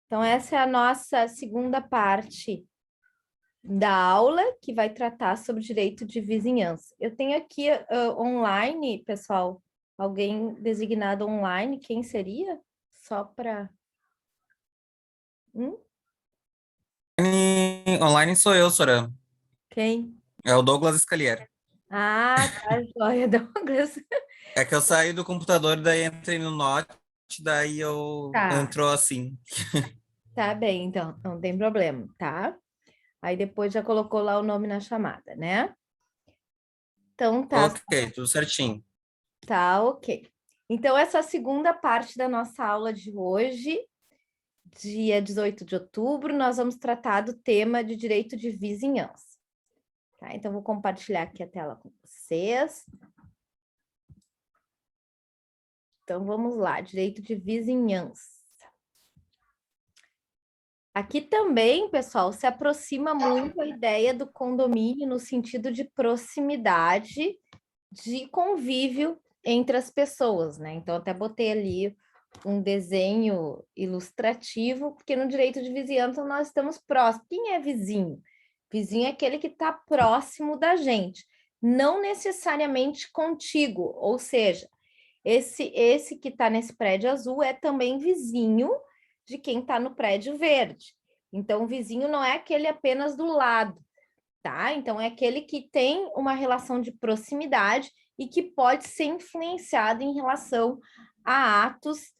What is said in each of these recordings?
Então, essa é a nossa segunda parte da aula, que vai tratar sobre direito de vizinhança. Eu tenho aqui online, pessoal, alguém designado online, quem seria? Só para... Online sou eu, Sora. Quem? É o Douglas Scalier. Ah, tá, joia, Douglas. É que eu saí do computador, daí entrei no Note, daí eu Tá, entrou assim. tá bem, então, não tem problema, tá? Aí depois já colocou lá o nome na chamada, né? Então tá, Ok, tudo certinho. tá, ok. Então, essa é a segunda parte da nossa aula de hoje, dia 18 de outubro, nós vamos tratar do tema de direito de vizinhança. Tá? Então, vou compartilhar aqui a tela com vocês. Então, vamos lá, direito de vizinhança. Aqui também, pessoal, se aproxima muito a ideia do condomínio no sentido de proximidade, de convívio entre as pessoas, né? Então, até botei ali um desenho ilustrativo, porque no direito de vizinhança nós estamos próximos. Quem é vizinho? Vizinho é aquele que está próximo da gente, não necessariamente contigo, ou seja, esse que está nesse prédio azul é também vizinho de quem está no prédio verde. Então, o vizinho não é aquele apenas do lado, tá? Então, é aquele que tem uma relação de proximidade e que pode ser influenciado em relação a atos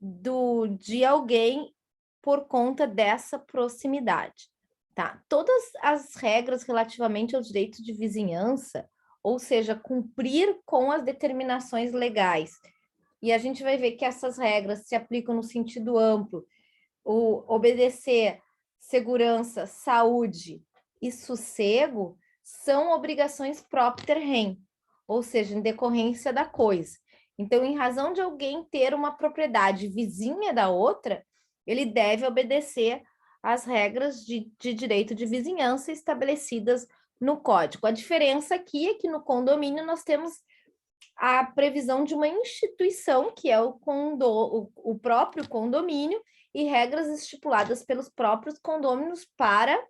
de alguém por conta dessa proximidade, tá? Todas as regras relativamente ao direito de vizinhança, ou seja, cumprir com as determinações legais, e a gente vai ver que essas regras se aplicam no sentido amplo, o obedecer segurança, saúde e sossego são obrigações propter rem, ou seja, em decorrência da coisa. Então, em razão de alguém ter uma propriedade vizinha da outra, ele deve obedecer às regras de direito de vizinhança estabelecidas no código. A diferença aqui é que no condomínio nós temos a previsão de uma instituição, que é o próprio condomínio, e regras estipuladas pelos próprios condôminos para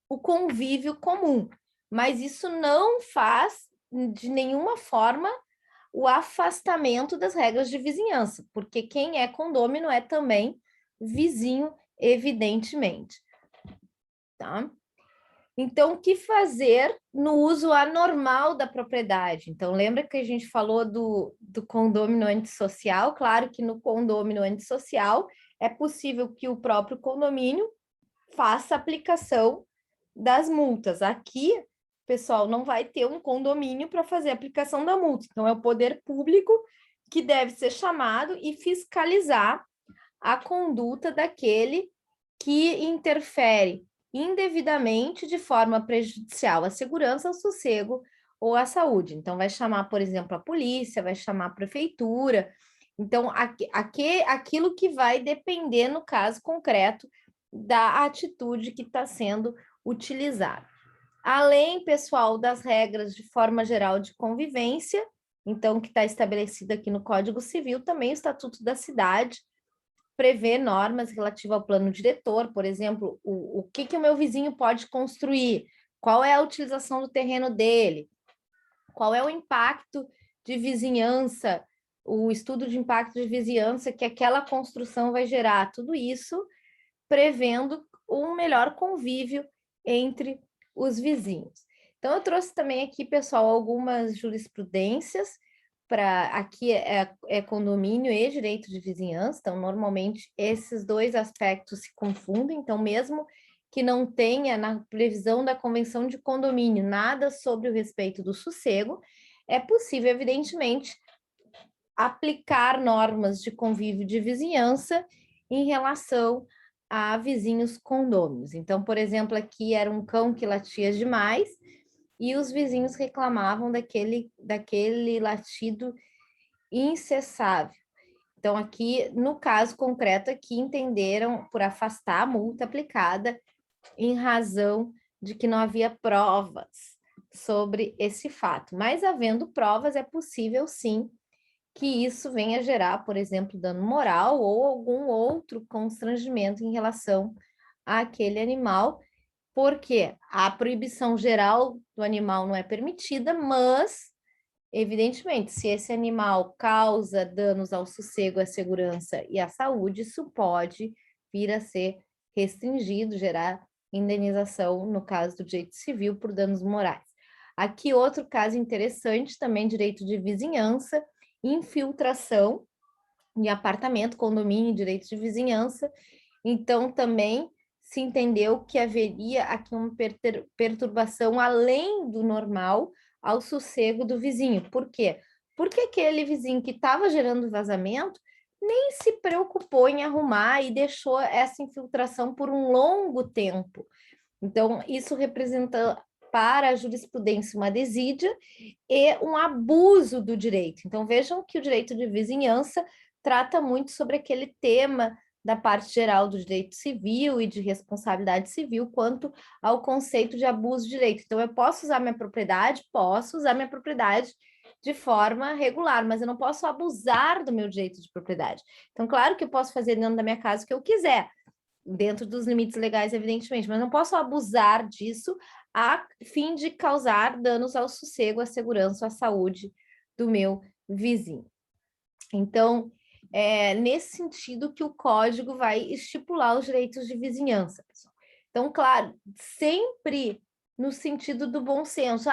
o convívio comum. Mas isso não faz, de nenhuma forma, o afastamento das regras de vizinhança, porque quem é condômino é também vizinho, evidentemente. Tá? Então, o que fazer no uso anormal da propriedade? Então, lembra que a gente falou do condômino antissocial? Claro que no condômino antissocial é possível que o próprio condomínio faça aplicação das multas. Aqui, pessoal, não vai ter um condomínio para fazer a aplicação da multa. Então, é o poder público que deve ser chamado e fiscalizar a conduta daquele que interfere indevidamente de forma prejudicial à segurança, ao sossego ou à saúde. Então, vai chamar, por exemplo, a polícia, vai chamar a prefeitura. Então, aquilo que vai depender, no caso concreto, da atitude que está sendo utilizada. Além, pessoal, das regras de forma geral de convivência, então, que está estabelecida aqui no Código Civil, também o Estatuto da Cidade, prevê normas relativas ao plano diretor, por exemplo, o que o meu vizinho pode construir, qual é a utilização do terreno dele, qual é o impacto de vizinhança, o estudo de impacto de vizinhança que aquela construção vai gerar, tudo isso prevendo um melhor convívio entre os vizinhos. Então, eu trouxe também aqui, pessoal, algumas jurisprudências para aqui é condomínio e direito de vizinhança, então normalmente esses dois aspectos se confundem, então mesmo que não tenha na previsão da convenção de condomínio nada sobre o respeito do sossego, é possível, evidentemente, aplicar normas de convívio de vizinhança em relação a vizinhos condôminos. Então, por exemplo, aqui era um cão que latia demais e os vizinhos reclamavam daquele latido incessável. Então, aqui, no caso concreto, aqui entenderam por afastar a multa aplicada em razão de que não havia provas sobre esse fato. Mas, havendo provas, é possível, sim, que isso venha gerar, por exemplo, dano moral ou algum outro constrangimento em relação àquele animal, porque a proibição geral do animal não é permitida, mas, evidentemente, se esse animal causa danos ao sossego, à segurança e à saúde, isso pode vir a ser restringido, gerar indenização, no caso do direito civil, por danos morais. Aqui, outro caso interessante, também direito de vizinhança, infiltração em apartamento, condomínio, direito de vizinhança. Então, também se entendeu que haveria aqui uma perturbação além do normal ao sossego do vizinho. Por quê? Porque aquele vizinho que estava gerando vazamento nem se preocupou em arrumar e deixou essa infiltração por um longo tempo. Então, isso representa para a jurisprudência uma desídia e um abuso do direito. Então, vejam que o direito de vizinhança trata muito sobre aquele tema da parte geral do direito civil e de responsabilidade civil quanto ao conceito de abuso de direito. Então, eu posso usar minha propriedade? Posso usar minha propriedade de forma regular, mas eu não posso abusar do meu direito de propriedade. Então, claro que eu posso fazer dentro da minha casa o que eu quiser, dentro dos limites legais, evidentemente, mas não posso abusar disso a fim de causar danos ao sossego, à segurança, à saúde do meu vizinho. Então, é nesse sentido que o código vai estipular os direitos de vizinhança, pessoal. Então, claro, sempre no sentido do bom senso.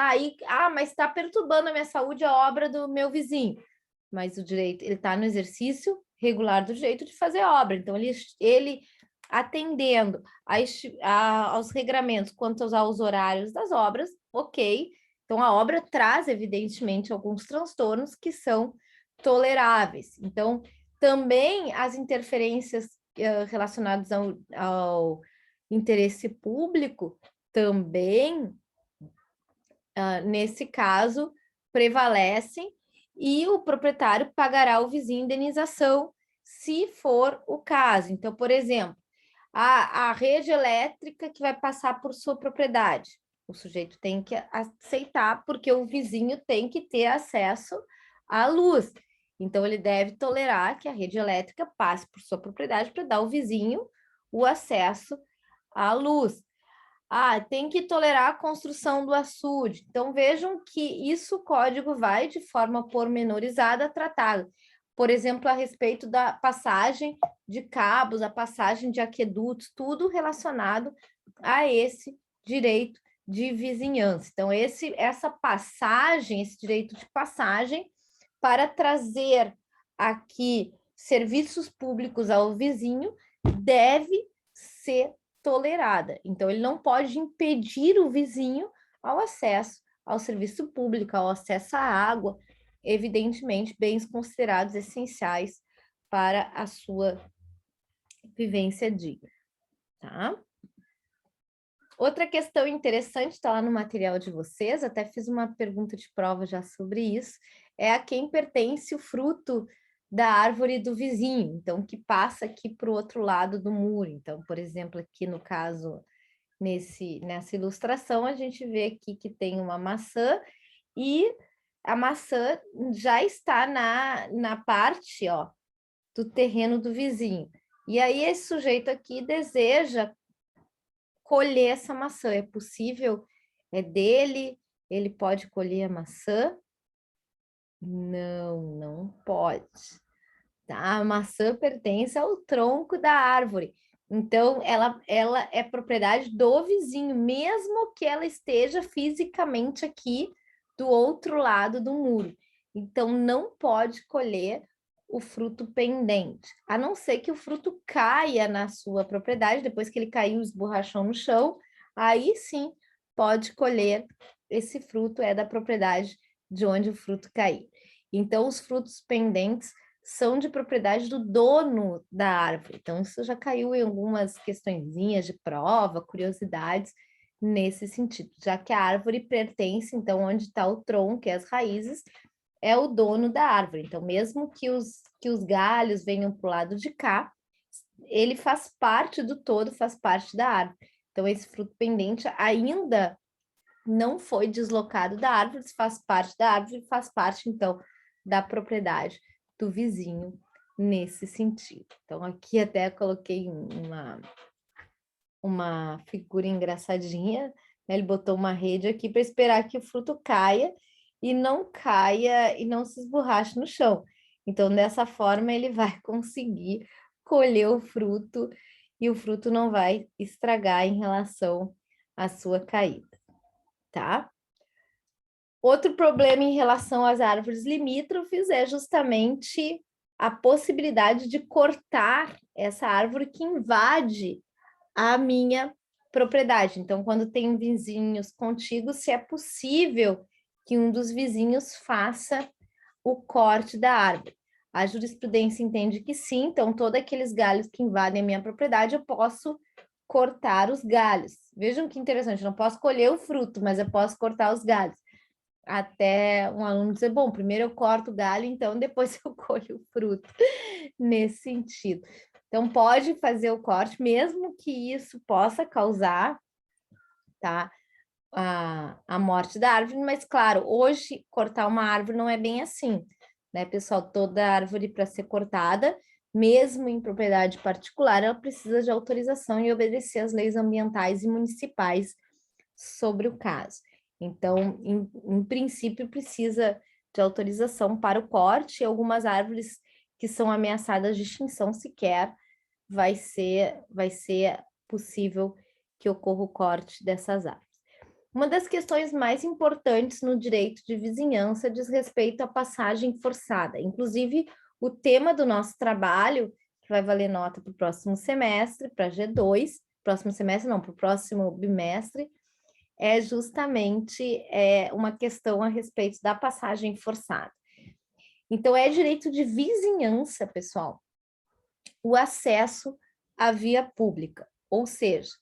Mas está perturbando a minha saúde a obra do meu vizinho. Mas o direito, ele está no exercício regular do direito de fazer obra. Então, ele atendendo aos regramentos quanto aos horários das obras, ok. Então, a obra traz, evidentemente, alguns transtornos que são toleráveis. Então, também as interferências relacionadas ao interesse público, também, nesse caso, prevalecem e o proprietário pagará ao vizinho indenização, se for o caso. Então, por exemplo, a rede elétrica que vai passar por sua propriedade. O sujeito tem que aceitar, porque o vizinho tem que ter acesso à luz. Então, ele deve tolerar que a rede elétrica passe por sua propriedade para dar ao vizinho o acesso à luz. Tem que tolerar a construção do açude. Então, vejam que isso o código vai, de forma pormenorizada, tratado. Por exemplo, a respeito da passagem de cabos, a passagem de aquedutos, tudo relacionado a esse direito de vizinhança. Então, essa passagem, esse direito de passagem, para trazer aqui serviços públicos ao vizinho, deve ser tolerada. Então, ele não pode impedir o vizinho ao acesso ao serviço público, ao acesso à água, evidentemente, bens considerados essenciais para a sua vivência digna, tá? Outra questão interessante, está lá no material de vocês, até fiz uma pergunta de prova já sobre isso, é a quem pertence o fruto da árvore do vizinho, então, que passa aqui para o outro lado do muro. Então, por exemplo, aqui no caso, nessa ilustração, a gente vê aqui que tem uma maçã e a maçã já está na parte, ó, do terreno do vizinho. E aí esse sujeito aqui deseja colher essa maçã. É possível? É dele? Ele pode colher a maçã? Não, não pode. Tá? A maçã pertence ao tronco da árvore. Então, ela é propriedade do vizinho, mesmo que ela esteja fisicamente aqui do outro lado do muro. Então, não pode colher o fruto pendente, a não ser que o fruto caia na sua propriedade, depois que ele caiu, esborrachou no chão, aí sim pode colher esse fruto, é da propriedade de onde o fruto caiu. Então, os frutos pendentes são de propriedade do dono da árvore. Então, isso já caiu em algumas questõezinhas de prova, curiosidades nesse sentido, já que a árvore pertence, então, onde está o tronco e as raízes, é o dono da árvore. Então, mesmo que os galhos venham para o lado de cá, ele faz parte do todo, faz parte da árvore. Então, esse fruto pendente ainda não foi deslocado da árvore, faz parte da árvore, faz parte, então, da propriedade do vizinho nesse sentido. Então, aqui até coloquei uma figura engraçadinha, né? Ele botou uma rede aqui para esperar que o fruto caia e não se esborrache no chão. Então, dessa forma, ele vai conseguir colher o fruto e o fruto não vai estragar em relação à sua caída, tá? Outro problema em relação às árvores limítrofes é justamente a possibilidade de cortar essa árvore que invade a minha propriedade. Então, quando tem vizinhos contíguos, se é possível que um dos vizinhos faça o corte da árvore. A jurisprudência entende que sim, então todos aqueles galhos que invadem a minha propriedade, eu posso cortar os galhos. Vejam que interessante, eu não posso colher o fruto, mas eu posso cortar os galhos. Até um aluno dizer, bom, primeiro eu corto o galho, então depois eu colho o fruto, nesse sentido. Então, pode fazer o corte, mesmo que isso possa causar, tá, a morte da árvore, mas, claro, hoje, cortar uma árvore não é bem assim, né, pessoal? Toda árvore, para ser cortada, mesmo em propriedade particular, ela precisa de autorização e obedecer às leis ambientais e municipais sobre o caso. Então, em princípio, precisa de autorização para o corte, e algumas árvores que são ameaçadas de extinção sequer vai ser possível que ocorra o corte dessas árvores. Uma das questões mais importantes no direito de vizinhança diz respeito à passagem forçada. Inclusive, o tema do nosso trabalho, que vai valer nota para o próximo semestre, para G2, próximo semestre não, para o próximo bimestre, é justamente uma questão a respeito da passagem forçada. Então, é direito de vizinhança, pessoal, o acesso à via pública. Ou seja,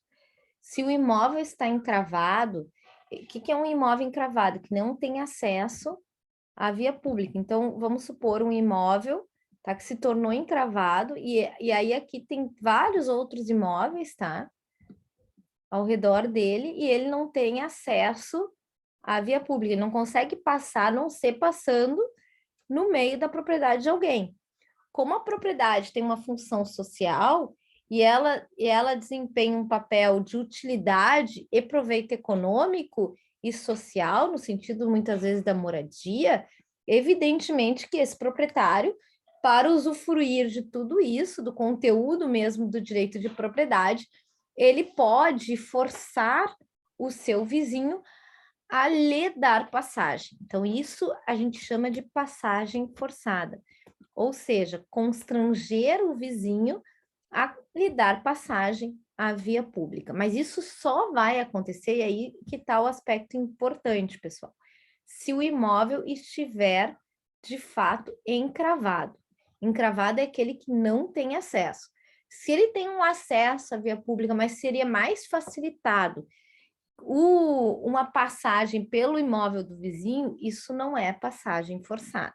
se o imóvel está encravado, o que é um imóvel encravado? Que não tem acesso à via pública. Então, vamos supor um imóvel, tá, que se tornou encravado, e aí aqui tem vários outros imóveis, tá, ao redor dele, e ele não tem acesso à via pública, ele não consegue passar, a não ser passando no meio da propriedade de alguém. Como a propriedade tem uma função social e ela desempenha um papel de utilidade e proveito econômico e social, no sentido muitas vezes da moradia, evidentemente que esse proprietário, para usufruir de tudo isso, do conteúdo mesmo do direito de propriedade, ele pode forçar o seu vizinho a lhe dar passagem. Então, isso a gente chama de passagem forçada. Ou seja, constranger o vizinho a lhe dar passagem à via pública. Mas isso só vai acontecer, e aí que está o aspecto importante, pessoal, se o imóvel estiver, de fato, encravado. Encravado é aquele que não tem acesso. Se ele tem um acesso à via pública, mas seria mais facilitado uma passagem pelo imóvel do vizinho, isso não é passagem forçada.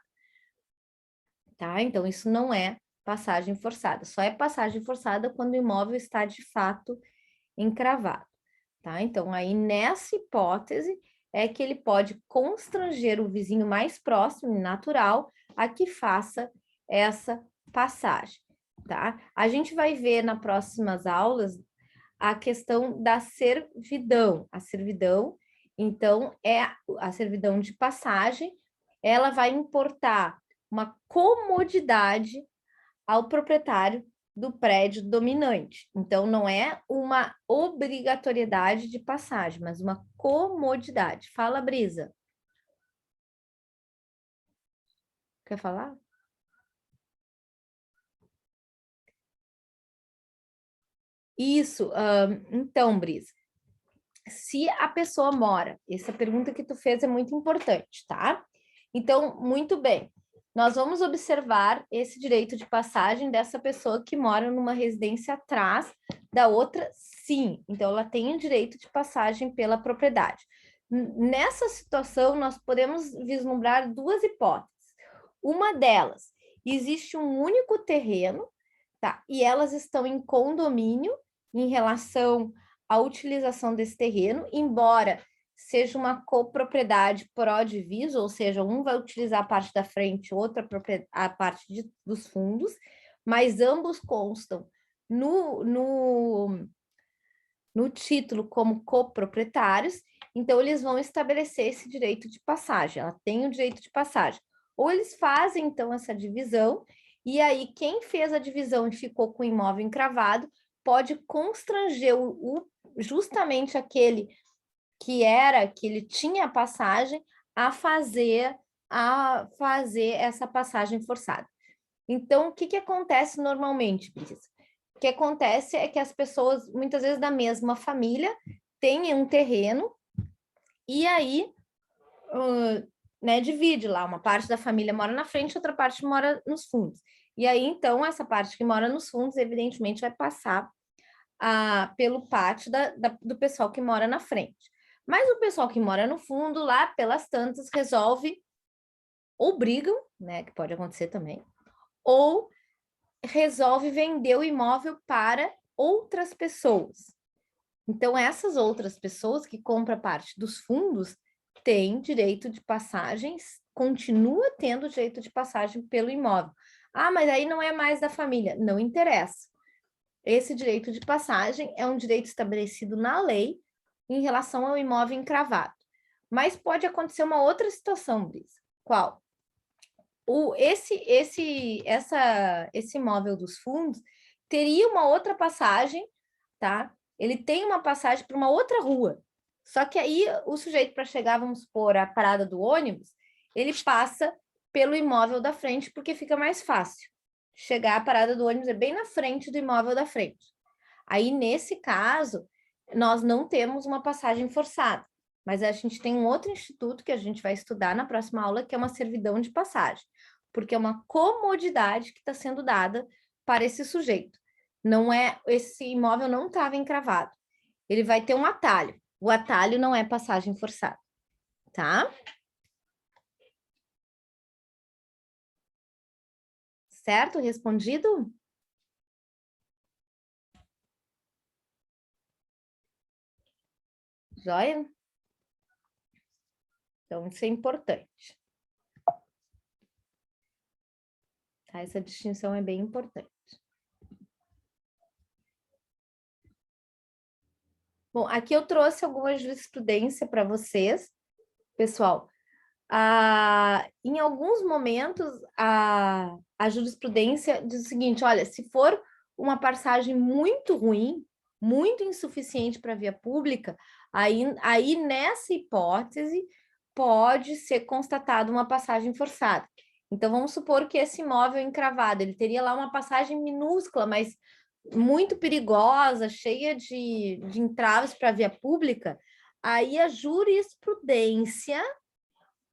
Tá? Então, isso não é passagem forçada. Só é passagem forçada quando o imóvel está, de fato, encravado. Tá? Então, aí, nessa hipótese, é que ele pode constranger o vizinho mais próximo e natural a que faça essa passagem. Tá? A gente vai ver nas próximas aulas a questão da servidão. A servidão, então, é a servidão de passagem, ela vai importar uma comodidade ao proprietário do prédio dominante. Então, não é uma obrigatoriedade de passagem, mas uma comodidade. Fala, Brisa. Quer falar? Isso, então, Brisa, se a pessoa mora, essa pergunta que tu fez é muito importante, tá? Então, muito bem, nós vamos observar esse direito de passagem dessa pessoa que mora numa residência atrás da outra, sim. Então, ela tem o direito de passagem pela propriedade. Nessa situação, nós podemos vislumbrar duas hipóteses. Uma delas, existe um único terreno, tá? E elas estão em condomínio em relação à utilização desse terreno, embora seja uma copropriedade pró-diviso, ou seja, um vai utilizar a parte da frente, outra a parte dos fundos, mas ambos constam no título como coproprietários, então eles vão estabelecer esse direito de passagem, ela tem o direito de passagem. Ou eles fazem, então, essa divisão, e aí quem fez a divisão e ficou com o imóvel encravado pode constranger justamente aquele que ele tinha a passagem a fazer essa passagem forçada. Então, o que acontece normalmente, Brisa? O que acontece é que as pessoas, muitas vezes da mesma família, têm um terreno e aí divide lá, uma parte da família mora na frente, outra parte mora nos fundos. E aí, então, essa parte que mora nos fundos, evidentemente, vai passar pelo pátio do pessoal que mora na frente. Mas o pessoal que mora no fundo, lá pelas tantas, resolve ou brigam, né, que pode acontecer também, ou resolve vender o imóvel para outras pessoas. Então, essas outras pessoas que compram parte dos fundos têm direito de passagens, continua tendo direito de passagem pelo imóvel. Ah, mas aí não é mais da família. Não interessa. Esse direito de passagem é um direito estabelecido na lei em relação ao imóvel encravado. Mas pode acontecer uma outra situação, Brisa. Qual? Esse imóvel dos fundos teria uma outra passagem, tá? Ele tem uma passagem para uma outra rua. Só que aí o sujeito, para chegar, vamos supor, à parada do ônibus, ele passa pelo imóvel da frente, porque fica mais fácil. Chegar à parada do ônibus é bem na frente do imóvel da frente. Aí, nesse caso, nós não temos uma passagem forçada, mas a gente tem um outro instituto que a gente vai estudar na próxima aula, que é uma servidão de passagem, porque é uma comodidade que está sendo dada para esse sujeito. Não é, esse imóvel não estava encravado. Ele vai ter um atalho. O atalho não é passagem forçada, tá? Certo? Respondido? Joia? Então, isso é importante. Tá? Essa distinção é bem importante. Bom, aqui eu trouxe alguma jurisprudência para vocês, pessoal. Em alguns momentos, a jurisprudência diz o seguinte: olha, se for uma passagem muito ruim, muito insuficiente para a via pública, aí nessa hipótese pode ser constatada uma passagem forçada. Então, vamos supor que esse imóvel encravado, ele teria lá uma passagem minúscula, mas muito perigosa, cheia de entraves para a via pública, aí a jurisprudência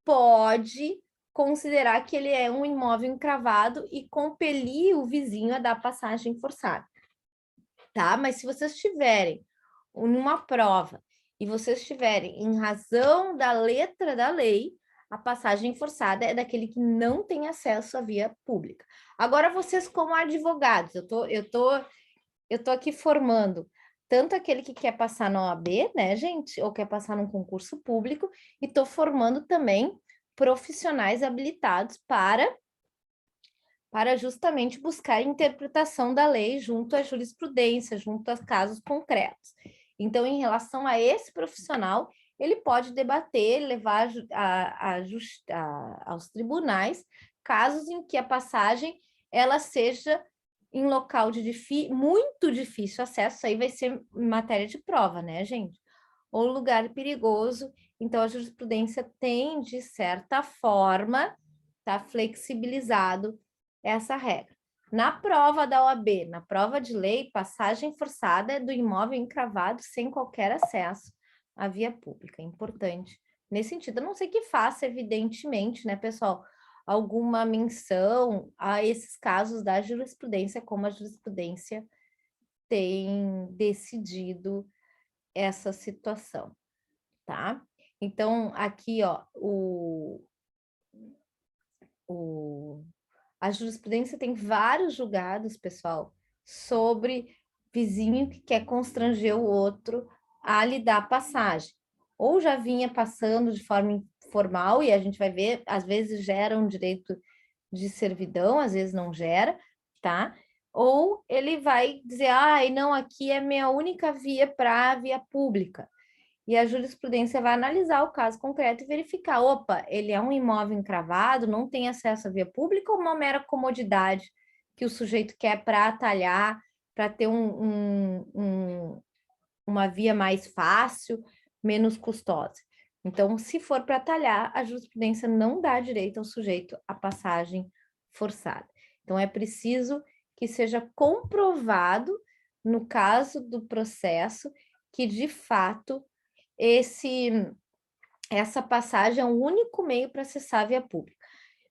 pode considerar que ele é um imóvel encravado e compelir o vizinho a dar passagem forçada, tá? Mas se vocês tiverem numa prova e vocês tiverem, em razão da letra da lei, a passagem forçada é daquele que não tem acesso à via pública. Agora, vocês como advogados, eu tô aqui formando tanto aquele que quer passar na OAB, né, gente, ou quer passar num concurso público, e estou formando também profissionais habilitados para justamente buscar a interpretação da lei junto à jurisprudência, junto a casos concretos. Então, em relação a esse profissional, ele pode debater, levar aos tribunais casos em que a passagem ela seja em local de muito difícil acesso, aí vai ser matéria de prova, né, gente? Ou lugar perigoso. Então, a jurisprudência tem, de certa forma, tá flexibilizado essa regra. Na prova da OAB, na prova de lei, passagem forçada é do imóvel encravado sem qualquer acesso à via pública. É importante. Nesse sentido, a não ser que faça, evidentemente, né, pessoal, alguma menção a esses casos da jurisprudência, como a jurisprudência tem decidido essa situação, tá? Então, aqui, ó, a jurisprudência tem vários julgados, pessoal, sobre vizinho que quer constranger o outro a lhe dar passagem. ou já vinha passando de forma informal, e a gente vai ver, às vezes gera um direito de servidão, às vezes não gera, tá? Ou ele vai dizer, não, aqui é minha única via para via pública. E a jurisprudência vai analisar o caso concreto e verificar, opa, ele é um imóvel encravado, não tem acesso à via pública ou uma mera comodidade que o sujeito quer para atalhar, para ter uma via mais fácil, menos custosa. Então, se for para atalhar, a jurisprudência não dá direito ao sujeito à passagem forçada. Então, é preciso que seja comprovado, no caso do processo, que de fato essa passagem é o único meio para acessar a via pública.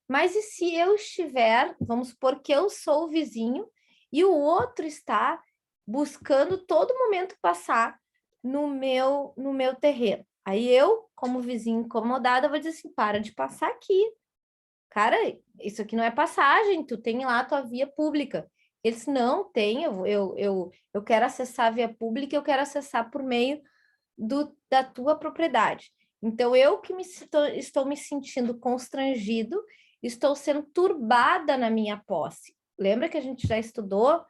Mas e se eu estiver, vamos supor que eu sou o vizinho e o outro está buscando todo momento passar no meu terreno. Aí eu, como vizinho incomodada, vou dizer assim, para de passar aqui. Cara, isso aqui não é passagem, tu tem lá a tua via pública. Eles não tem, eu quero acessar a via pública, eu quero acessar por meio da tua propriedade. Então, eu que estou me sentindo constrangido, estou sendo turbada na minha posse. Lembra que a gente já estudou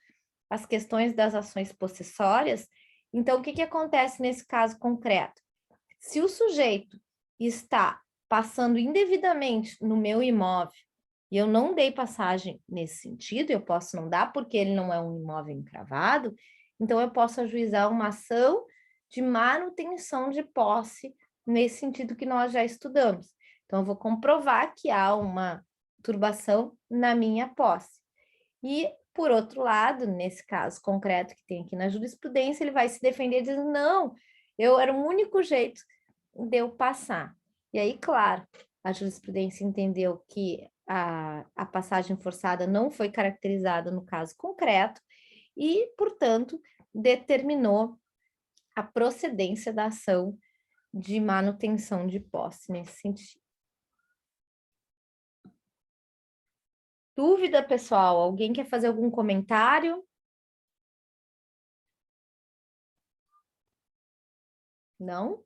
as questões das ações possessórias? Então, o que acontece nesse caso concreto? Se o sujeito está passando indevidamente no meu imóvel e eu não dei passagem nesse sentido, eu posso não dar porque ele não é um imóvel encravado, então eu posso ajuizar uma ação de manutenção de posse nesse sentido que nós já estudamos. Então, eu vou comprovar que há uma turbação na minha posse. E, por outro lado, nesse caso concreto que tem aqui na jurisprudência, ele vai se defender dizendo, não, era o único jeito de eu passar. E aí, claro, a jurisprudência entendeu que a passagem forçada não foi caracterizada no caso concreto e, portanto, determinou a procedência da ação de manutenção de posse nesse sentido. Dúvida, pessoal? Alguém quer fazer algum comentário? Não?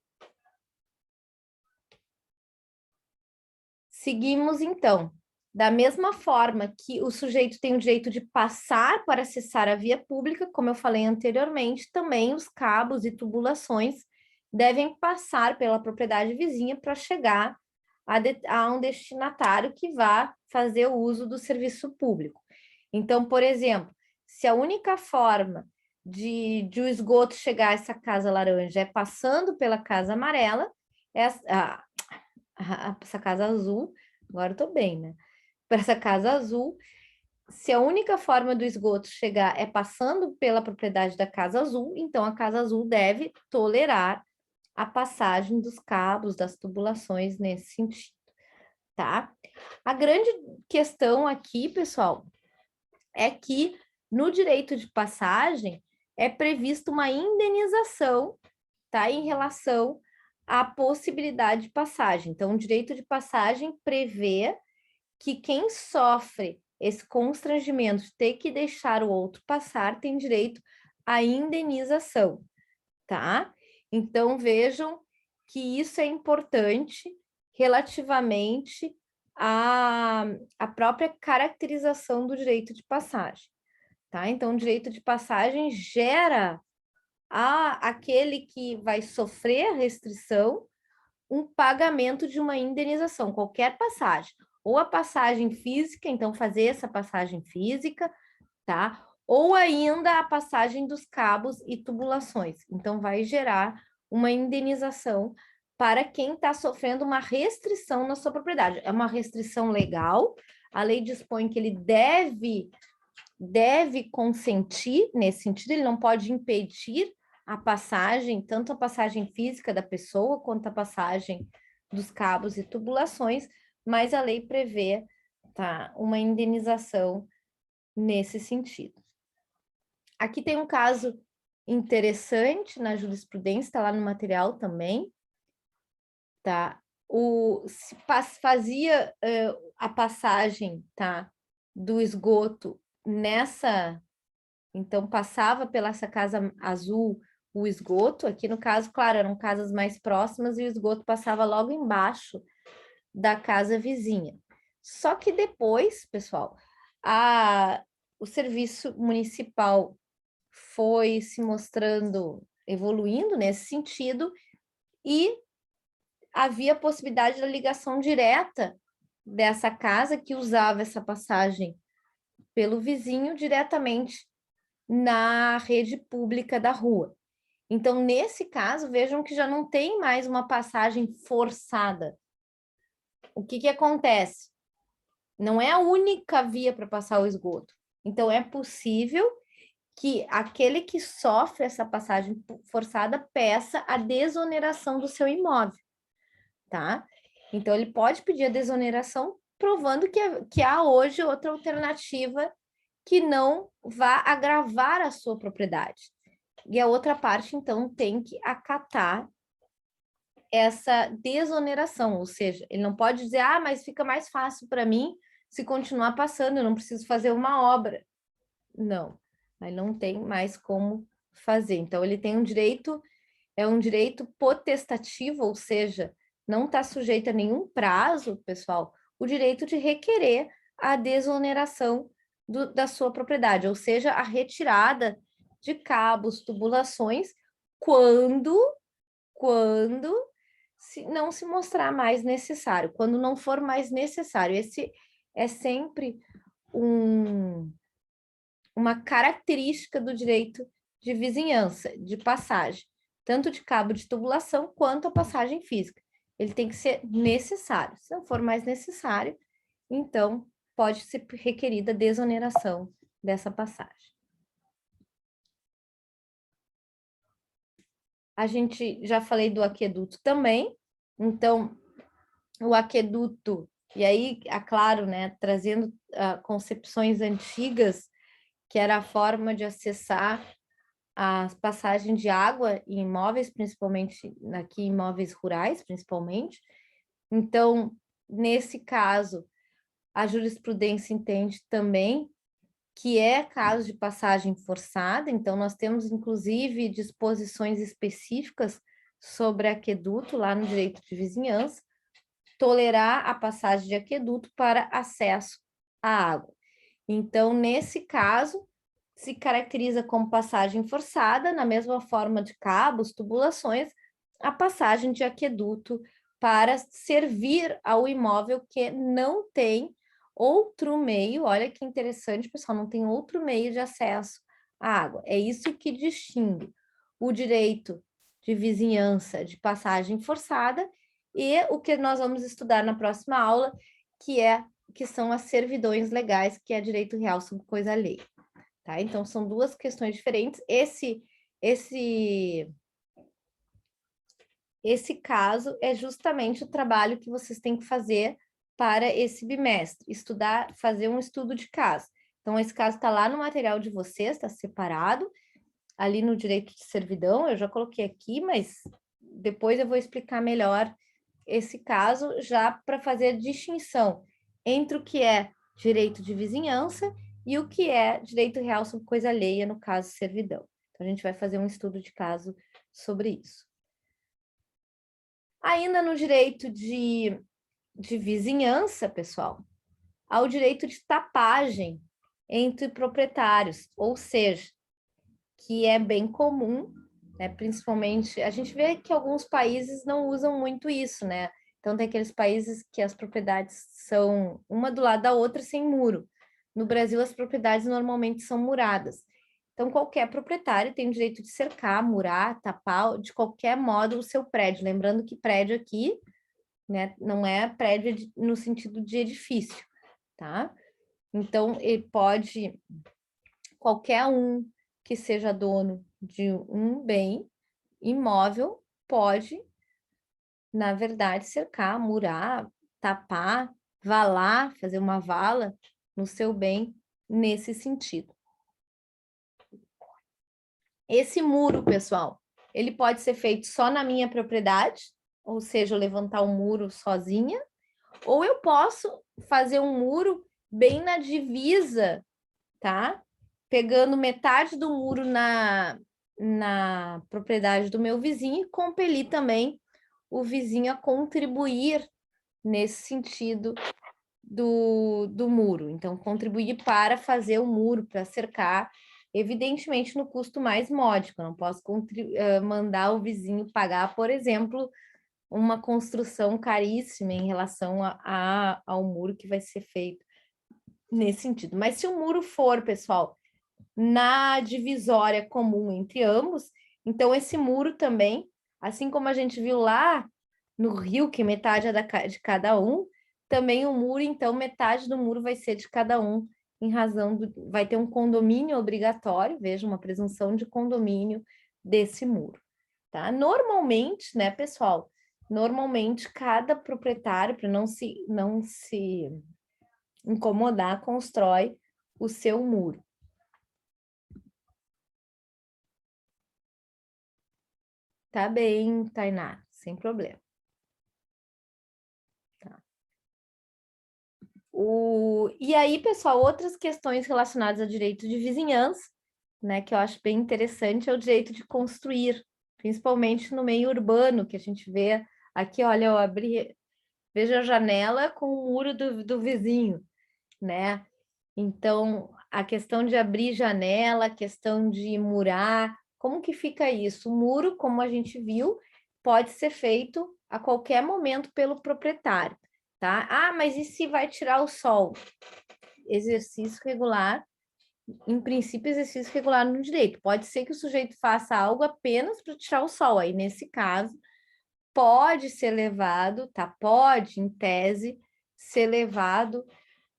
Seguimos, então. Da mesma forma que o sujeito tem o direito de passar para acessar a via pública, como eu falei anteriormente, também os cabos e tubulações devem passar pela propriedade vizinha para chegar a um destinatário que vá fazer o uso do serviço público. Então, por exemplo, se a única forma de o esgoto chegar a essa casa laranja é passando pela casa amarela, essa casa azul, agora eu tô bem, né? Para essa casa azul, se a única forma do esgoto chegar é passando pela propriedade da casa azul, então a casa azul deve tolerar a passagem dos cabos, das tubulações nesse sentido, tá? A grande questão aqui, pessoal, é que no direito de passagem é prevista uma indenização, tá? Em relação à possibilidade de passagem. Então, o direito de passagem prevê que quem sofre esse constrangimento de ter que deixar o outro passar tem direito à indenização, tá? Então, vejam que isso é importante relativamente à própria caracterização do direito de passagem, tá? Então, o direito de passagem gera aquele que vai sofrer a restrição um pagamento de uma indenização, qualquer passagem, ou a passagem física, então fazer essa passagem física, tá? Ou ainda a passagem dos cabos e tubulações. Então, vai gerar uma indenização para quem está sofrendo uma restrição na sua propriedade. É uma restrição legal, a lei dispõe que ele deve consentir nesse sentido, ele não pode impedir a passagem, tanto a passagem física da pessoa quanto a passagem dos cabos e tubulações, mas a lei prevê, tá, uma indenização nesse sentido. Aqui tem um caso interessante na jurisprudência, está lá no material também, tá? Se fazia a passagem, tá, do esgoto nessa, então passava pela essa casa azul o esgoto. Aqui no caso, claro, eram casas mais próximas e o esgoto passava logo embaixo da casa vizinha. Só que depois, pessoal, o serviço municipal foi se mostrando, evoluindo nesse sentido, e havia a possibilidade da ligação direta dessa casa que usava essa passagem pelo vizinho diretamente na rede pública da rua. Então, nesse caso, vejam que já não tem mais uma passagem forçada. O que acontece? Não é a única via para passar o esgoto. Então, é possível que aquele que sofre essa passagem forçada peça a desoneração do seu imóvel, tá? Então, ele pode pedir a desoneração, provando que há hoje outra alternativa que não vá agravar a sua propriedade. E a outra parte, então, tem que acatar essa desoneração, ou seja, ele não pode dizer, mas fica mais fácil para mim se continuar passando, eu não preciso fazer uma obra. Não, mas não tem mais como fazer. Então, ele tem um direito, é um direito potestativo, ou seja, não está sujeito a nenhum prazo, pessoal, o direito de requerer a desoneração da sua propriedade, ou seja, a retirada de cabos, tubulações, quando não se mostrar mais necessário, quando não for mais necessário. Esse é sempre uma característica do direito de vizinhança, de passagem, tanto de cabo de tubulação quanto a passagem física. Ele tem que ser necessário. Se não for mais necessário, então pode ser requerida a desoneração dessa passagem. A gente já falei do aqueduto também, então o aqueduto, e aí, é claro, né, trazendo concepções antigas, que era a forma de acessar a passagem de água em imóveis, principalmente aqui imóveis rurais, principalmente. Então, nesse caso, a jurisprudência entende também que é caso de passagem forçada, então nós temos inclusive disposições específicas sobre aqueduto lá no direito de vizinhança, tolerar a passagem de aqueduto para acesso à água. Então, nesse caso, se caracteriza como passagem forçada, na mesma forma de cabos, tubulações, a passagem de aqueduto para servir ao imóvel que não tem outro meio, olha que interessante, pessoal, não tem outro meio de acesso à água. É isso que distingue o direito de vizinhança de passagem forçada e o que nós vamos estudar na próxima aula, que são as servidões legais, que é direito real sobre coisa alheia. Tá? Então, são duas questões diferentes. Esse caso é justamente o trabalho que vocês têm que fazer para esse bimestre, estudar, fazer um estudo de caso. Então, esse caso está lá no material de vocês, está separado, ali no direito de servidão, eu já coloquei aqui, mas depois eu vou explicar melhor esse caso, já para fazer a distinção entre o que é direito de vizinhança e o que é direito real sobre coisa alheia, no caso servidão. Então, a gente vai fazer um estudo de caso sobre isso. Ainda no direito de vizinhança, pessoal, há o direito de tapagem entre proprietários, ou seja, que é bem comum, né? Principalmente, a gente vê que alguns países não usam muito isso, né? Então, tem aqueles países que as propriedades são uma do lado da outra sem muro. No Brasil, as propriedades normalmente são muradas. Então, qualquer proprietário tem o direito de cercar, murar, tapar, de qualquer modo, o seu prédio. Lembrando que prédio aqui, né, não é prédio no sentido de edifício, tá? Então, ele pode, qualquer um que seja dono de um bem imóvel, pode, na verdade, cercar, murar, tapar, valar, fazer uma vala no seu bem nesse sentido. Esse muro, pessoal, ele pode ser feito só na minha propriedade, ou seja, eu levantar um muro sozinha, ou eu posso fazer um muro bem na divisa, tá? Pegando metade do muro na na propriedade do meu vizinho e compelir também o vizinho a contribuir nesse sentido do muro. Então, contribuir para fazer o muro, para cercar, evidentemente no custo mais módico. Eu não posso mandar o vizinho pagar, por exemplo, uma construção caríssima em relação ao muro que vai ser feito nesse sentido. Mas se o muro for, pessoal, na divisória comum entre ambos, então esse muro também, assim como a gente viu lá no Rio, que metade é de cada um, também o muro, então metade do muro vai ser de cada um, em razão vai ter um condomínio obrigatório, veja, uma presunção de condomínio desse muro, tá? Normalmente, né, pessoal, normalmente cada proprietário, para não se incomodar, constrói o seu muro. Tá bem, Tainá, sem problema. Tá. E aí, pessoal, outras questões relacionadas ao direito de vizinhança, né, que eu acho bem interessante, é o direito de construir, principalmente no meio urbano, que a gente vê aqui, olha, eu abri, veja a janela com o muro do vizinho, né? Então, a questão de abrir janela, a questão de murar, como que fica isso? O muro, como a gente viu, pode ser feito a qualquer momento pelo proprietário, tá? Ah, mas e se vai tirar o sol? Exercício regular, em princípio, exercício regular no direito. Pode ser que o sujeito faça algo apenas para tirar o sol. Aí, nesse caso, pode ser levado, tá? Pode, em tese, ser levado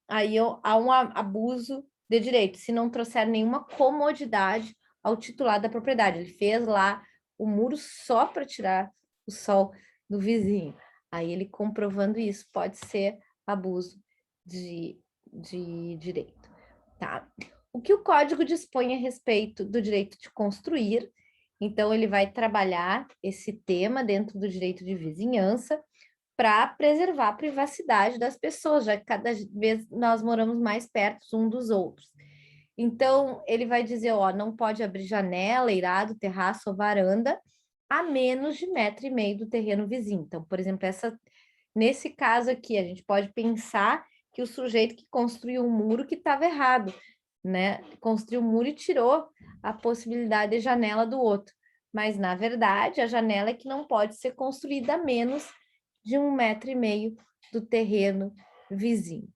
aí há um abuso de direito, se não trouxer nenhuma comodidade ao titular da propriedade. Ele fez lá o muro só para tirar o sol do vizinho. Aí ele comprovando isso pode ser abuso de direito, tá? O que o código dispõe a respeito do direito de construir, então ele vai trabalhar esse tema dentro do direito de vizinhança, para preservar a privacidade das pessoas, já que cada vez nós moramos mais perto um dos outros. Então, ele vai dizer, ó, não pode abrir janela, eirado, terraço ou varanda a menos de 1,5 m do terreno vizinho. Então, por exemplo, nesse caso aqui, a gente pode pensar que o sujeito que construiu um muro que estava errado, né? Construiu um muro e tirou a possibilidade de janela do outro. Mas, na verdade, a janela é que não pode ser construída a menos de 1,5 m do terreno vizinho.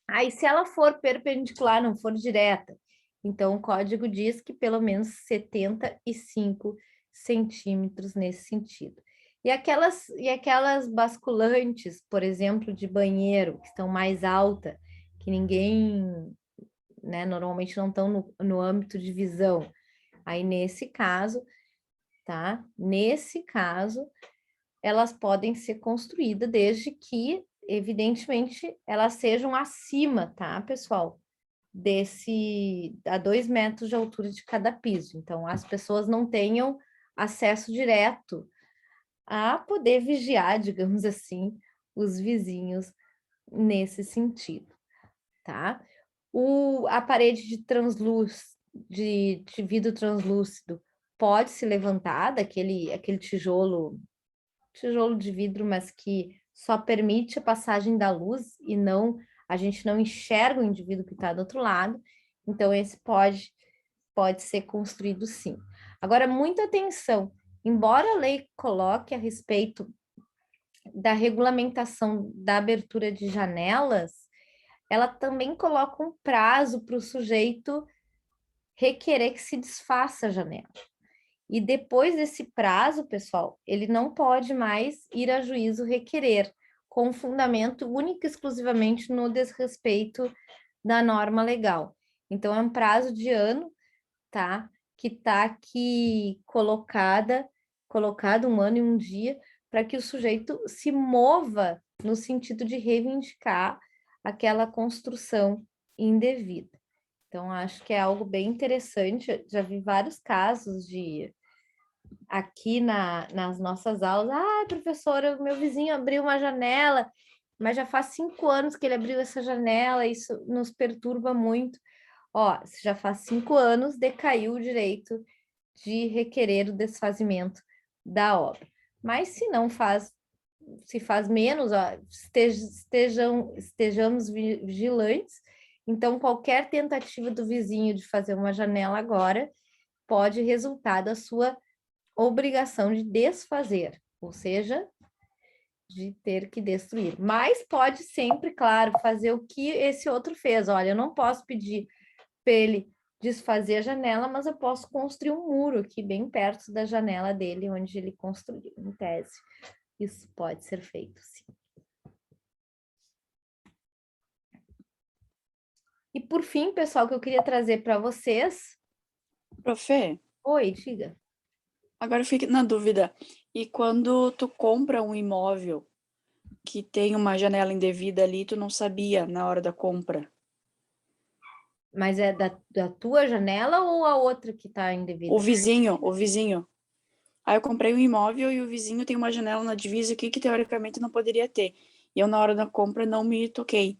Aí, se ela for perpendicular, não for direta, então o código diz que pelo menos 75 centímetros nesse sentido. E aquelas basculantes, por exemplo, de banheiro, que estão mais alta, que ninguém, né, normalmente não estão no âmbito de visão. Aí, nesse caso, tá? Nesse caso, elas podem ser construídas desde que, evidentemente, elas sejam acima, tá, pessoal? A 2 metros de altura de cada piso. Então, as pessoas não tenham acesso direto a poder vigiar, digamos assim, os vizinhos nesse sentido, tá? A parede de vidro translúcido pode se levantar aquele tijolo de vidro, mas que só permite a passagem da luz e a gente não enxerga o indivíduo que está do outro lado. Então, esse pode ser construído sim. Agora, muita atenção, embora a lei coloque a respeito da regulamentação da abertura de janelas, ela também coloca um prazo para o sujeito requerer que se desfaça a janela. E depois desse prazo, pessoal, ele não pode mais ir a juízo requerer, com fundamento único e exclusivamente no desrespeito da norma legal. Então, é um prazo de ano, tá? Que está aqui colocado 1 ano e 1 dia, para que o sujeito se mova no sentido de reivindicar aquela construção indevida. Então, acho que é algo bem interessante. Já vi vários casos aqui nas nossas aulas. Ah, professora, meu vizinho abriu uma janela, mas já faz 5 anos que ele abriu essa janela, isso nos perturba muito. Ó, se já faz 5 anos, decaiu o direito de requerer o desfazimento da obra. Mas se não faz, se faz menos, ó, estejamos vigilantes. Então, qualquer tentativa do vizinho de fazer uma janela agora pode resultar da sua obrigação de desfazer, ou seja, de ter que destruir. Mas pode sempre, claro, fazer o que esse outro fez. Olha, eu não posso pedir para ele desfazer a janela, mas eu posso construir um muro aqui bem perto da janela dele, onde ele construiu, em tese. Isso pode ser feito, sim. E por fim, pessoal, que eu queria trazer para vocês. Profê, Oi, diga. agora eu fico na dúvida. E quando tu compra um imóvel que tem uma janela indevida ali, tu não sabia na hora da compra? Mas é da tua janela ou a outra que está indevida? O vizinho. Aí eu comprei um imóvel e o vizinho tem uma janela na divisa aqui que teoricamente não poderia ter. E eu, na hora da compra, não me toquei.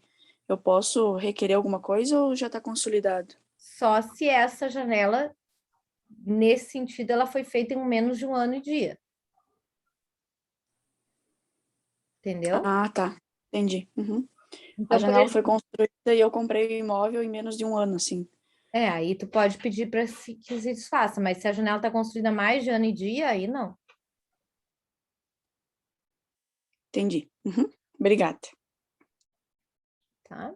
Eu posso requerer alguma coisa ou já está consolidado? Só se essa janela, nesse sentido, ela foi feita em menos de 1 ano e dia. Entendeu? Ah, tá. Entendi. Uhum. A Então, por janela foi exemplo, construída e eu comprei o imóvel em menos de 1 ano, assim. aí tu pode pedir para que se desfaça, mas se a janela está construída há mais de 1 ano e dia, aí não, Entendi. Uhum. Obrigada. tá?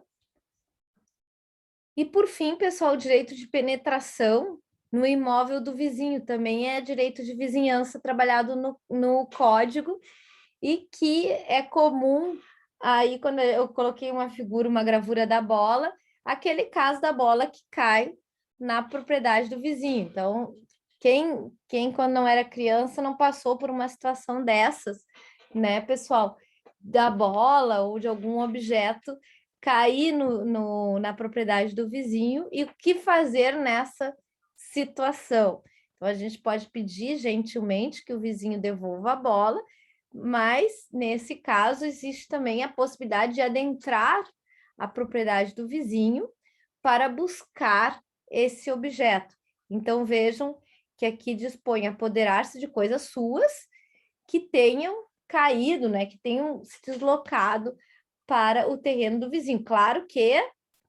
E por fim, pessoal, o direito de penetração no imóvel do vizinho também é direito de vizinhança trabalhado no código e que é comum aí quando eu coloquei uma figura, uma gravura da bola, aquele caso da bola que cai na propriedade do vizinho. Então, quem quando não era criança não passou por uma situação dessas, né, pessoal, da bola ou de algum objeto cair na propriedade do vizinho e o que fazer nessa situação. Então, a gente pode pedir gentilmente que o vizinho devolva a bola, mas nesse caso existe também a possibilidade de adentrar a propriedade do vizinho para buscar esse objeto. Então vejam que aqui dispõe apoderar-se de coisas suas que tenham caído, né, que tenham se deslocado para o terreno do vizinho. Claro que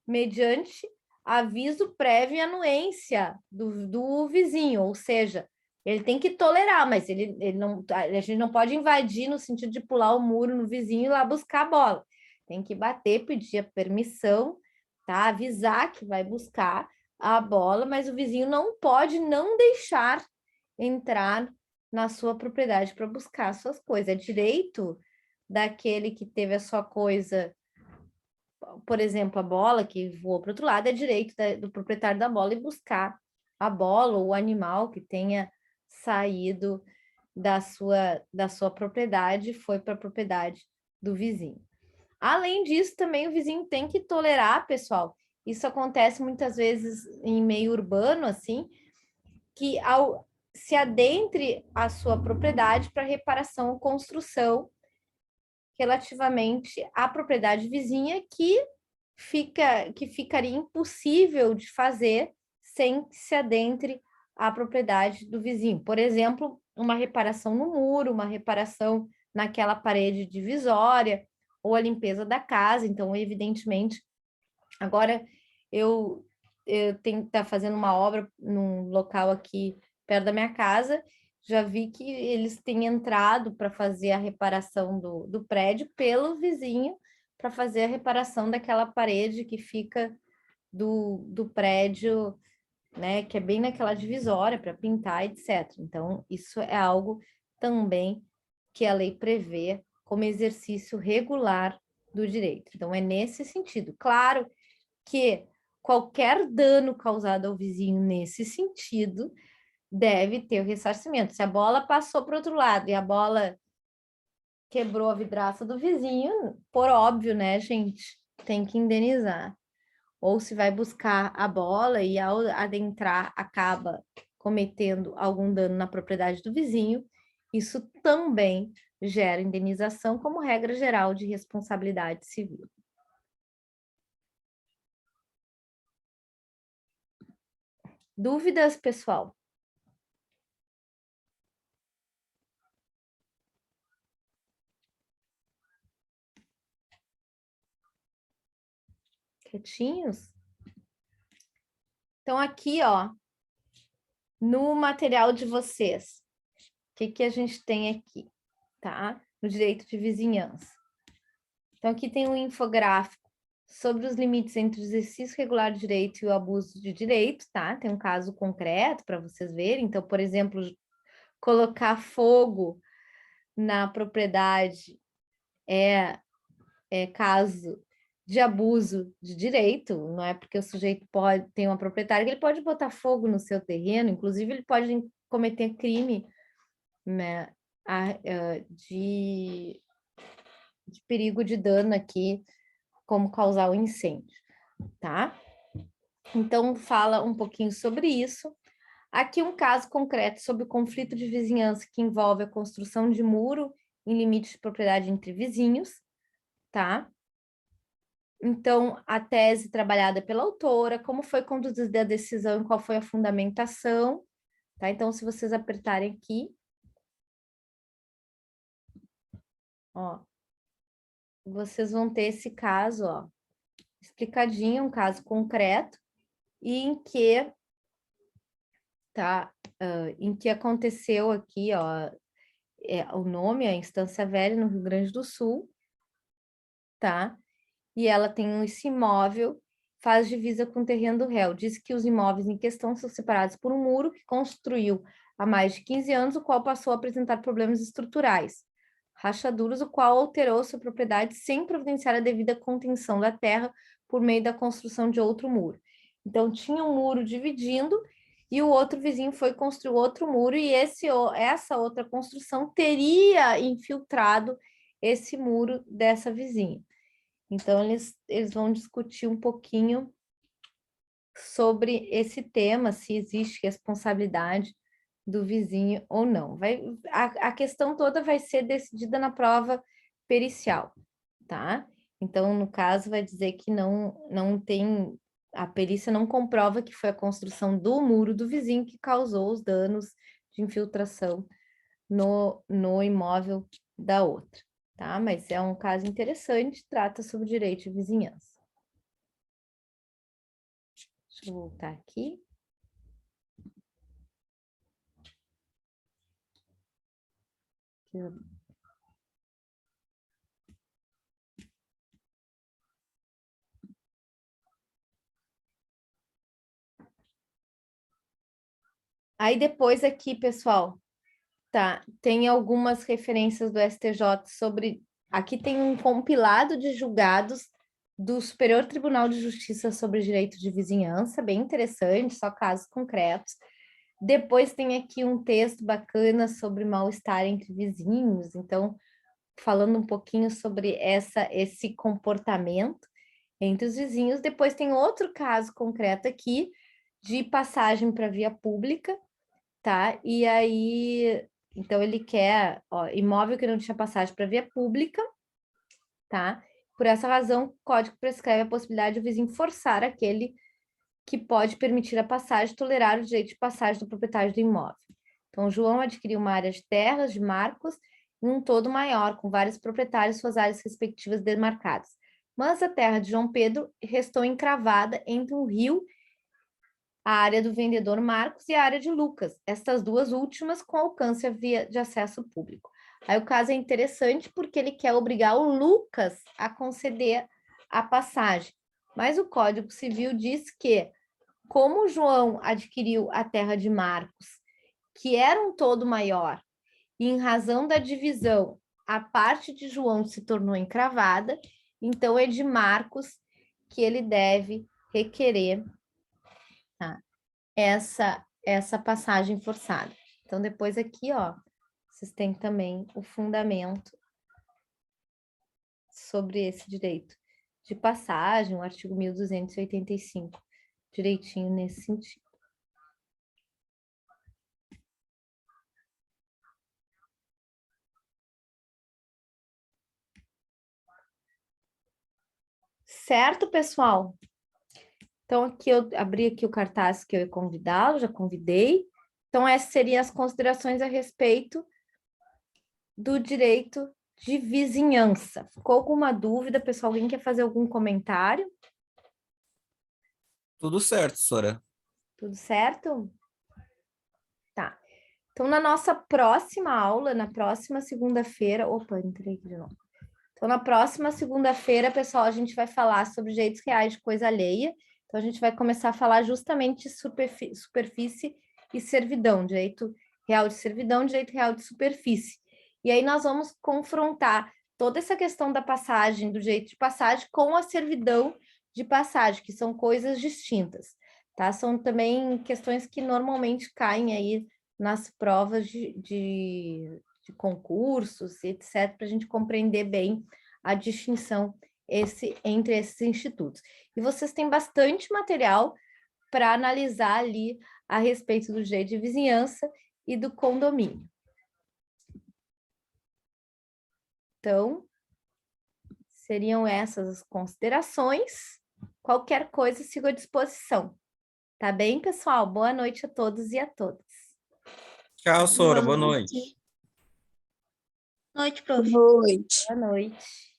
mediante aviso prévio e anuência do vizinho, ou seja, ele tem que tolerar, mas ele não, a gente não pode invadir no sentido de pular o muro no vizinho e ir lá buscar a bola. Tem que bater, pedir a permissão, tá? Avisar que vai buscar a bola, mas o vizinho não pode não deixar entrar na sua propriedade para buscar suas coisas. É direito daquele que teve a sua coisa, por exemplo, a bola que voou para o outro lado, é direito do proprietário da bola e buscar a bola ou o animal que tenha saído da sua propriedade, foi para a propriedade do vizinho. Além disso, também o vizinho tem que tolerar, pessoal. Isso acontece muitas vezes em meio urbano, assim, que se adentre a sua propriedade para reparação ou construção relativamente à propriedade vizinha que ficaria impossível de fazer sem que se adentre à propriedade do vizinho. Por exemplo, uma reparação no muro, uma reparação naquela parede divisória, ou a limpeza da casa. Então, evidentemente, agora eu tenho que estar fazendo uma obra num local aqui perto da minha casa. Já vi que eles têm entrado para fazer a reparação do prédio pelo vizinho, para fazer a reparação daquela parede que fica do prédio, né? Que é bem naquela divisória para pintar, etc. Então, isso é algo também que a lei prevê como exercício regular do direito. Então, é nesse sentido. Claro que qualquer dano causado ao vizinho nesse sentido deve ter o ressarcimento. Se a bola passou para o outro lado e a bola quebrou a vidraça do vizinho, por óbvio, né, gente? Tem que indenizar. Ou se vai buscar a bola e ao adentrar acaba cometendo algum dano na propriedade do vizinho, isso também gera indenização como regra geral de responsabilidade civil. Dúvidas, pessoal? Quietinhos? Então, aqui, ó, no material de vocês, o que a gente tem aqui, tá? No direito de vizinhança. Então, aqui tem um infográfico sobre os limites entre o exercício regular de direito e o abuso de direito, tá? Tem um caso concreto para vocês verem. Então, por exemplo, colocar fogo na propriedade é caso de abuso de direito, não é porque o sujeito tem uma proprietária que ele pode botar fogo no seu terreno, inclusive ele pode cometer crime, né, de perigo de dano aqui, como causar um incêndio, tá? Então, fala um pouquinho sobre isso. Aqui um caso concreto sobre o conflito de vizinhança que envolve a construção de muro em limite de propriedade entre vizinhos, tá? Então, a tese trabalhada pela autora, como foi conduzida a decisão e qual foi a fundamentação, tá? Então, se vocês apertarem aqui, ó, vocês vão ter esse caso, ó, explicadinho, um caso concreto, e em que, tá, em que aconteceu aqui, ó, o nome, a Instância Velha, no Rio Grande do Sul, tá? E ela tem esse imóvel, faz divisa com o terreno do réu. Diz que os imóveis em questão são separados por um muro que construiu há mais de 15 anos, o qual passou a apresentar problemas estruturais, rachaduras, o qual alterou sua propriedade sem providenciar a devida contenção da terra por meio da construção de outro muro. Então, tinha um muro dividindo e o outro vizinho foi construir outro muro e essa outra construção teria infiltrado esse muro dessa vizinha. Então, eles vão discutir um pouquinho sobre esse tema, se existe responsabilidade do vizinho ou não. A questão toda vai ser decidida na prova pericial, tá? Então, no caso, vai dizer que não tem, a perícia não comprova que foi a construção do muro do vizinho que causou os danos de infiltração no imóvel da outra, tá? Mas é um caso interessante, trata sobre direito de vizinhança. Deixa eu voltar aqui. Aí depois aqui, pessoal, tá, tem algumas referências do STJ sobre... Aqui tem um compilado de julgados do Superior Tribunal de Justiça sobre direito de vizinhança, bem interessante, só casos concretos. Depois tem aqui um texto bacana sobre mal-estar entre vizinhos, então, falando um pouquinho sobre esse comportamento entre os vizinhos. Depois tem outro caso concreto aqui, de passagem para via pública, tá? E aí, então ele quer, ó, imóvel que não tinha passagem para via pública, tá? Por essa razão, o código prescreve a possibilidade do vizinho forçar aquele que pode permitir a passagem, tolerar o direito de passagem do proprietário do imóvel. Então, João adquiriu uma área de terras de Marcos em um todo maior, com vários proprietários, suas áreas respectivas demarcadas. Mas a terra de João Pedro restou encravada entre um rio, a área do vendedor Marcos e a área de Lucas, estas duas últimas com alcance à via de acesso público. Aí o caso é interessante porque ele quer obrigar o Lucas a conceder a passagem, mas o Código Civil diz que, como o João adquiriu a terra de Marcos, que era um todo maior, e em razão da divisão, a parte de João se tornou encravada, então é de Marcos que ele deve requerer, tá, essa passagem forçada. Então, depois aqui, ó, vocês têm também o fundamento sobre esse direito de passagem, o artigo 1285, direitinho nesse sentido. Certo, pessoal? Então, aqui eu abri aqui o cartaz que eu ia convidá-lo, já convidei. Então, essas seriam as considerações a respeito do direito de vizinhança. Ficou alguma dúvida, pessoal? Alguém quer fazer algum comentário? Tudo certo, Sora. Tudo certo? Tá. Então, na nossa próxima aula, na próxima segunda-feira... Opa, entrei aqui de novo. Então, na próxima segunda-feira, pessoal, a gente vai falar sobre direitos reais de coisa alheia. Então, a gente vai começar a falar justamente de superfície e servidão, direito real de servidão, direito real de superfície. E aí nós vamos confrontar toda essa questão da passagem, do direito de passagem, com a servidão de passagem, que são coisas distintas, tá? São também questões que normalmente caem aí nas provas de concursos, etc., para a gente compreender bem a distinção entre esses institutos. E vocês têm bastante material para analisar ali a respeito do direito de vizinhança e do condomínio. Então, seriam essas as considerações. Qualquer coisa, sigo à disposição. Tá bem, pessoal? Boa noite a todos e a todas. Tchau, Sora. Boa noite. Noite, prof. Boa noite. Boa noite.